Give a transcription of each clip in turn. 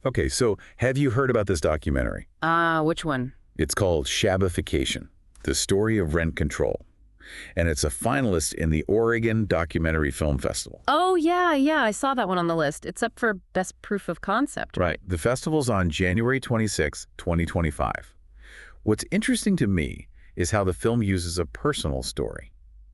Okay, so have you heard about this documentary? Which one? It's called Shabbification, the story of rent control. And it's a finalist in the Oregon Documentary Film Festival. Oh, yeah, I saw that one on the list. It's up for Best Proof of Concept. Right. The festival's on January 26, 2025. What's interesting to me is how the film uses a personal story.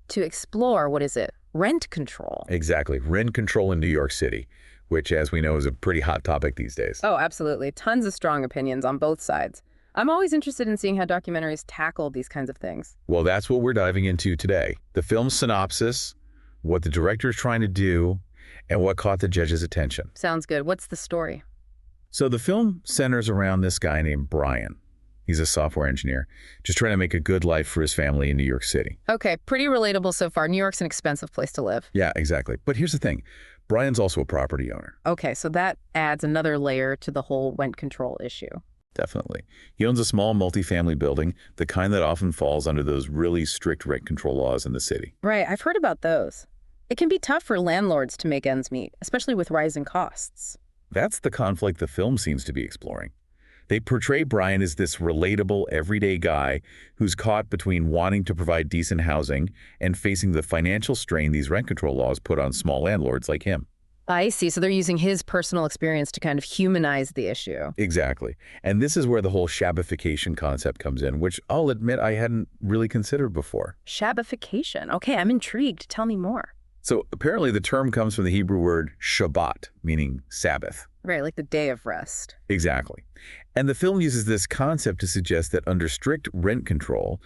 To explore, what is it? Rent control. Exactly. Rent control in New York City, which, as we know, is a pretty hot topic these days. Oh, absolutely. Tons of strong opinions on both sides. I'm always interested in seeing how documentaries tackle these kinds of things. Well, that's what we're diving into today. The film's synopsis, what the director is trying to do, and what caught the judge's attention. Sounds good. What's the story? So the film centers around this guy named Brian. He's a software engineer, just trying to make a good life for his family in New York City. Okay, pretty relatable so far. New York's an expensive place to live. Yeah, exactly. But here's the thing. Brian's also a property owner. Okay, so that adds another layer to the whole rent control issue. Definitely. He owns a small multifamily building, the kind that often falls under those really strict rent control laws in the city. Right, I've heard about those. It can be tough for landlords to make ends meet, especially with rising costs. That's the conflict the film seems to be exploring. They portray Brian as this relatable, everyday guy who's caught between wanting to provide decent housing and facing the financial strain these rent control laws put on small landlords like him. I see, so they're using his personal experience to kind of humanize the issue. Exactly. And this is where the whole Shabbification concept comes in, which I'll admit I hadn't really considered before. Shabbification. Okay, I'm intrigued. Tell me more. So apparently the term comes from the Hebrew word Shabbat, meaning Sabbath. Right, like the day of rest. Exactly. And the film uses this concept to suggest that under strict rent control,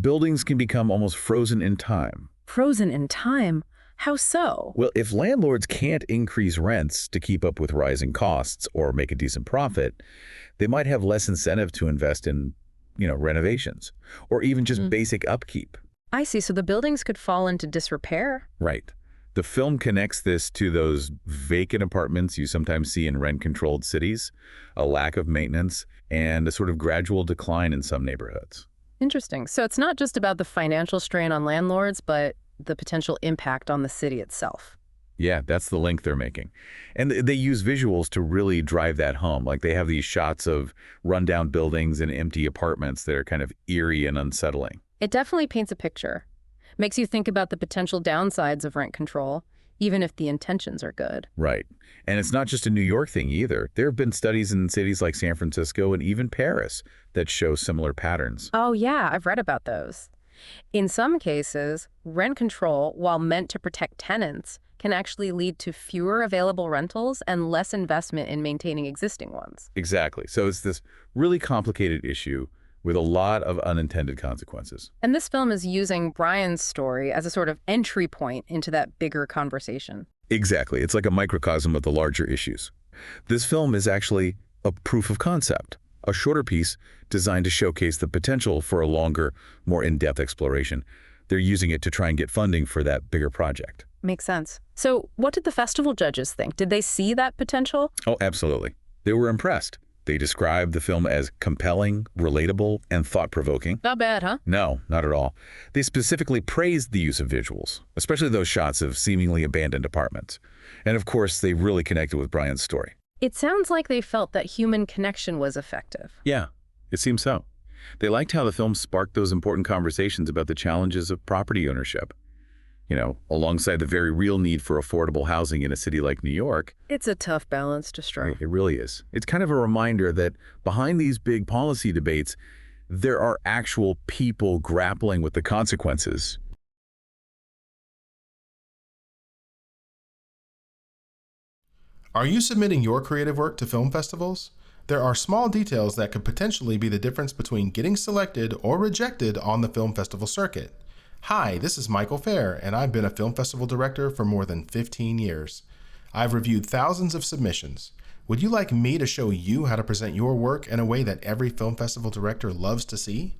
buildings can become almost frozen in time. Frozen in time? How so? Well, if landlords can't increase rents to keep up with rising costs or make a decent profit, they might have less incentive to invest in, renovations or even just basic upkeep. I see, so the buildings could fall into disrepair? Right. The film connects this to those vacant apartments you sometimes see in rent-controlled cities, a lack of maintenance, and a sort of gradual decline in some neighborhoods. Interesting. So it's not just about the financial strain on landlords, but the potential impact on the city itself. Yeah, that's the link they're making. And they use visuals to really drive that home. Like they have these shots of rundown buildings and empty apartments that are kind of eerie and unsettling. It definitely paints a picture. Makes you think about the potential downsides of rent control, even if the intentions are good. Right. And it's not just a New York thing either. There have been studies in cities like San Francisco and even Paris that show similar patterns. Oh yeah, I've read about those. In some cases, rent control, while meant to protect tenants, can actually lead to fewer available rentals and less investment in maintaining existing ones. Exactly. So it's this really complicated issue with a lot of unintended consequences. And this film is using Brian's story as a sort of entry point into that bigger conversation. Exactly. It's like a microcosm of the larger issues. This film is actually a proof of concept, a shorter piece designed to showcase the potential for a longer, more in-depth exploration. They're using it to try and get funding for that bigger project. Makes sense. So what did the festival judges think? Did they see that potential? Oh, absolutely. They were impressed. They described the film as compelling, relatable, and thought-provoking. Not bad, huh? No, not at all. They specifically praised the use of visuals, especially those shots of seemingly abandoned apartments. And of course, they really connected with Brian's story. It sounds like they felt that human connection was effective. Yeah, it seems so. They liked how the film sparked those important conversations about the challenges of property ownership. Alongside the very real need for affordable housing in a city like New York. It's a tough balance to strike. It really is. It's kind of a reminder that behind these big policy debates, there are actual people grappling with the consequences. Are you submitting your creative work to film festivals? There are small details that could potentially be the difference between getting selected or rejected on the film festival circuit. Hi, this is Michael Fair, and I've been a film festival director for more than 15 years. I've reviewed thousands of submissions. Would you like me to show you how to present your work in a way that every film festival director loves to see?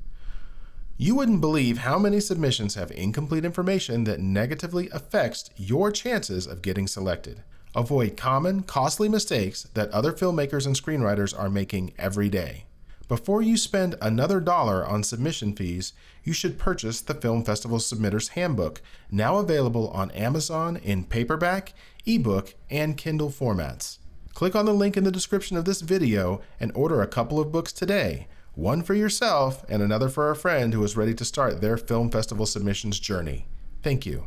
You wouldn't believe how many submissions have incomplete information that negatively affects your chances of getting selected. Avoid common, costly mistakes that other filmmakers and screenwriters are making every day. Before you spend another dollar on submission fees, you should purchase the Film Festival Submitter's Handbook, now available on Amazon in paperback, ebook, and Kindle formats. Click on the link in the description of this video and order a couple of books today, one for yourself and another for a friend who is ready to start their film festival submissions journey. Thank you.